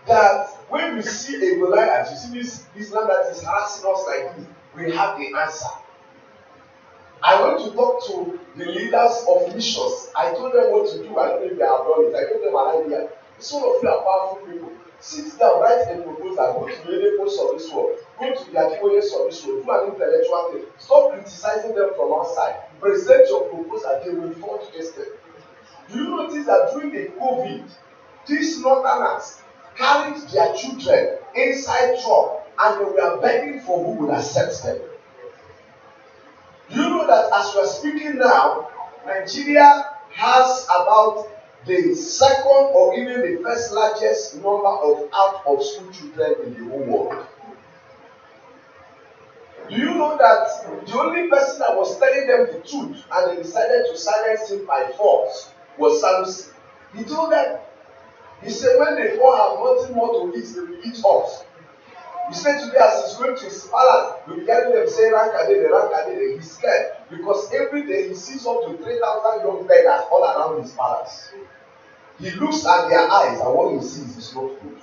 that when we see a Goliath, you see this land that is harassing us like this, we have the answer. I went to talk to the leaders of missions. I told them what to do. I don't know if they have done it. I gave them an idea. Some of you are powerful people. Sit down, write a proposal, go to the Lagos of this world, go to the Adekoyes of this world, do an intellectual thing. Stop criticizing them from outside. Present your proposal, they will fall to this thing. Do you notice that during the COVID, these northerners carried their children inside truck and they were begging for who will accept them? Do you know that as we are speaking now, Nigeria has about the second or even the first largest number of out of school children in the whole world? Do you know that the only person that was telling them the truth and they decided to silence him by force was Sanusi? He told them, he said, when they all have nothing more to eat, they will eat us. He said today as he's going to his palace, we'll be hearing them say Rankadede. He's scared because every day he sees up to 3,000 young beggars all around his palace. He looks at their eyes and what he sees is not good.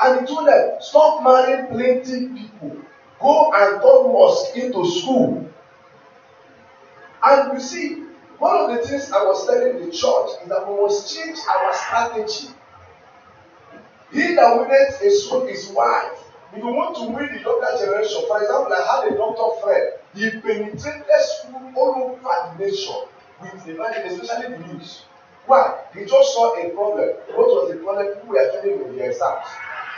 And he told them, stop marrying plenty people. Go and turn mosque into school. And you see, one of the things I was telling the church is that we must change our strategy. He that winneth a soul is wise. If you want to win the younger generation, for example, I had a doctor friend. He penetrated school all over the nation with the Bible, especially the news. Why? He just saw a problem. What was the problem? People were failing with the exams.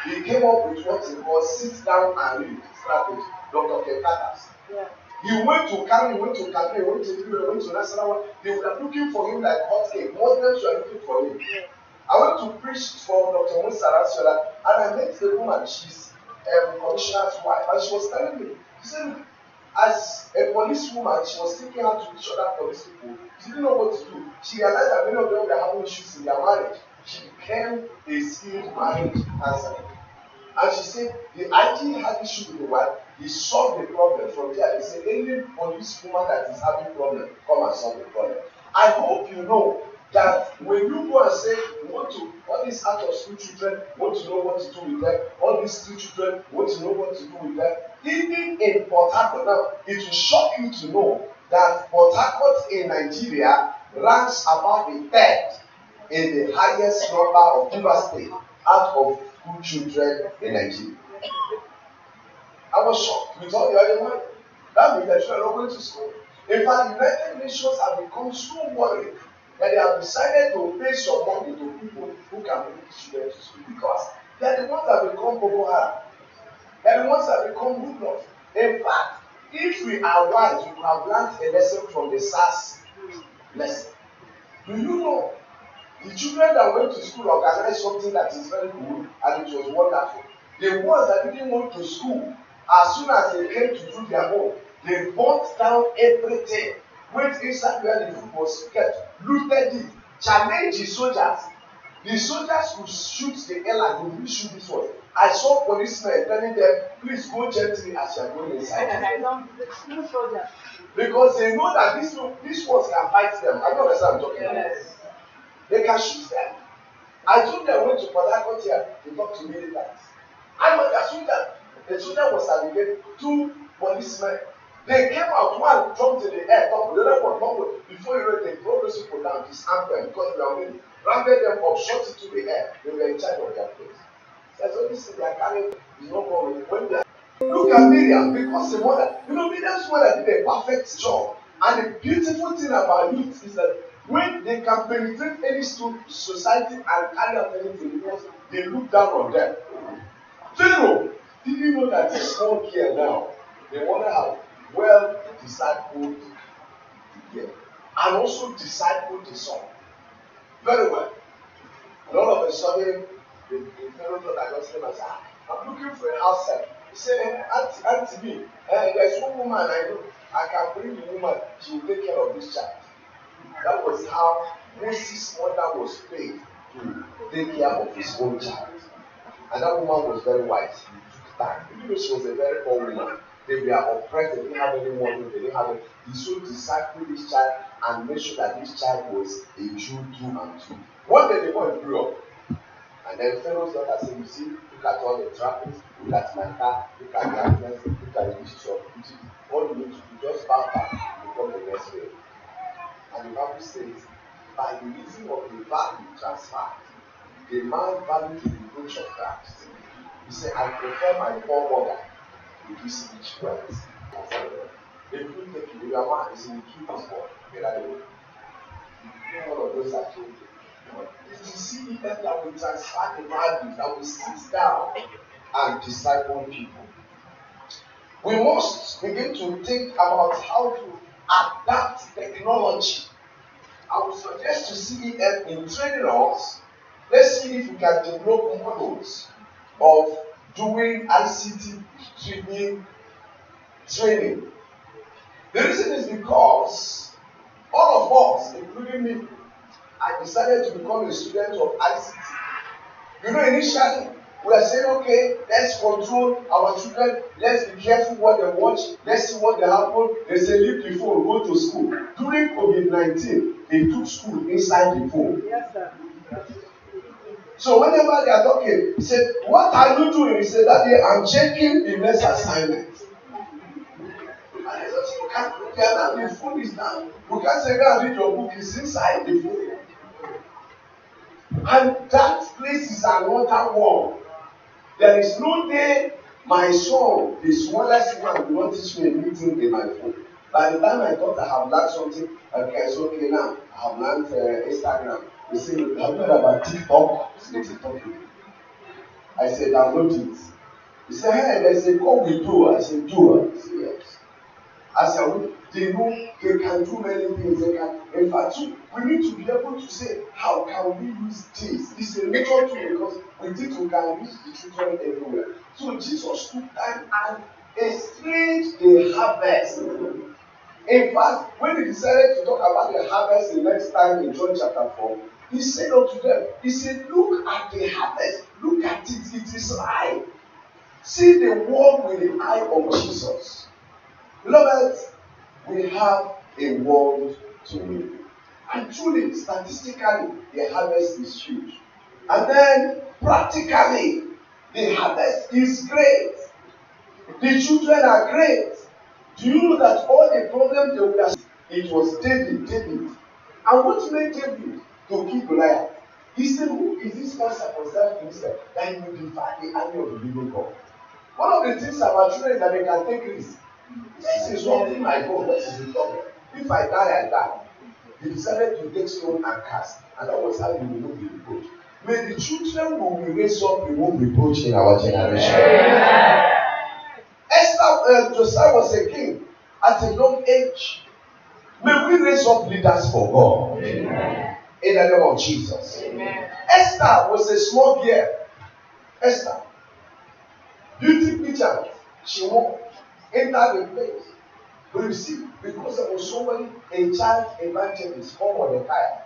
He came up with what he called sit down and read strategy. Dr. Kekatas. Yeah. He went to Kano, he went to Kaduna, he went to Ibu, he went to Nasarawa. They were looking for him like hot cake. Muslims were looking for him. Yeah. I went to preach for Dr. Musa Rasiola and I met the woman, she's a commissioner's wife, and she was telling me, she said, as a policewoman, she was taking her to each other police people. She didn't know what to do. She realized that many of them were having issues in their marriage. She became a skilled marriage counselor. And she said, the IG had issue with the wife, he solved the problem. From there, they said, any policewoman that is having problem, come and solve the problem. I hope you know that when you go and say you want to, all these out of school children want to know what to do with them, all these school children want to know what to do with them, even in Port Harcourt now, it will shock you to know that Port Harcourt in Nigeria ranks about the third in the highest number of university out of school children in Nigeria. I was shocked with all the other money. That means that children are not going to school. In fact, the United Nations have become so worried that they have decided to pay some money to people who can bring children to school because they are the ones that become Boko Haram. They are the ones that become hoodlums. In fact, if we are wise, we have learned a lesson from the SARS lesson. Do you know the children that went to school organized something that is very good and it was wonderful? The ones that didn't go to school, as soon as they came to do their own, they burnt down everything, went inside where the food was kept, looted it, challenged the soldiers. The soldiers could shoot the airline, they wouldn't shoot this one. I saw policemen telling them, please go gently as you are going inside. Because they know that these ones can fight them. I don't understand what I'm talking about. They can shoot them. I told them I went to Port Harcourt here to talk to militants. And when I saw that, the soldier was alleviated, 2 policemen. They came out, one jumped in the air, the other one jumped. Before you know it, they brought those people down, disarmed them because they were winning. Rounded them up, shot it to the air. They were in charge of their place. So this is their carrying is not going. When they look at Miriam, because the mother, Miriam's mother did a perfect job. And the beautiful thing about youth is that when they can penetrate any society and carry out anything, because they look down on them. Pharaoh, did you know that this small girl now, they want to have well discipled the girl and also discipled the son. Very well. And all of a sudden, the Pharaoh thought I just came and said, I'm looking for a house help. He said, Auntie B, there's one woman I know. I can bring the woman, she will take care of this child. That was how Moses' mother was paid to take care of his own child. And that woman was very wise. Even though she was a very poor woman, they were oppressed, they didn't have any money, they didn't have it. He so discipled this child and made sure that this child was a Jew through and through. One day the boy grew up and And then Pharaoh's daughter said, you see, look at all the trappings, look at my car, look at the animals, look at the issues of Egypt. All you need to do, just bow down and become the next Pharaoh. And the Bible says, by the reason of the value transferred, the man valued the reproach of Christ. He said, I prefer my poor mother to this rich wealth. They couldn't take it. They were man, he said, you keep this boy. All of those are children. It is CEF that will transfer the values, that will sit down and disciple people. We must begin to think about how to adapt technology. I would suggest to CEF in training us, let's see if we can develop models of doing ICT training. The reason is because all of us, including me, I decided to become a student of ICT. You know, initially, we are saying, okay, let's control our children, let's be careful what they watch, let's see what they happen. They say, leave the phone, go to school. During COVID-19, they took school inside the phone. Yes, sir. So whenever they are talking, he said, what are you doing? He said, Daddy, I'm checking the next assignment. And I said, the phone is down. You can't say, go and read your book, it's inside the phone. And that place is another world. There is no day my son, the smallest one, will not teach me anything in my phone. By the time I thought I have learned something, okay, it's okay now. I have learned Instagram. They say, have you heard about TikTok? I said, download it. He said, hey, there's a call we do. I said, do it. I said, yes. I said, they know they can do many things. They can. In fact, we need to be able to say, how can we use this? It's a major tool because with it we can reach the children everywhere. So Jesus took time and explained the harvest. In fact, when he decided to talk about the harvest the next time in John chapter 4, he said unto them, he said, look at the harvest, look at it, it is life. See the world with the eye of Jesus. Beloved, we have a world to live. And truly, statistically, the harvest is huge. And then, practically, the harvest is great. The children are great. Do you know that all the problems they would have, it was David. And what made David to kill Goliath? He said, who is this man circumcised himself that he will defy the army of the living God? One of the things about children is that they can take risks. This is something my God, what is the problem? If I die, I die. He decided to take stone and cast, and that was how he will not be reproached. May the children who will raise up, we won't be reproached in our generation. Amen. Josiah was a king at a young age. May we raise up leaders for God. Amen. In the name of Jesus. Amen. Esther was a small girl. Esther, beauty pageant, she walked, entered the place. But you see, because there was somebody, a child evangelist, called Mordecai,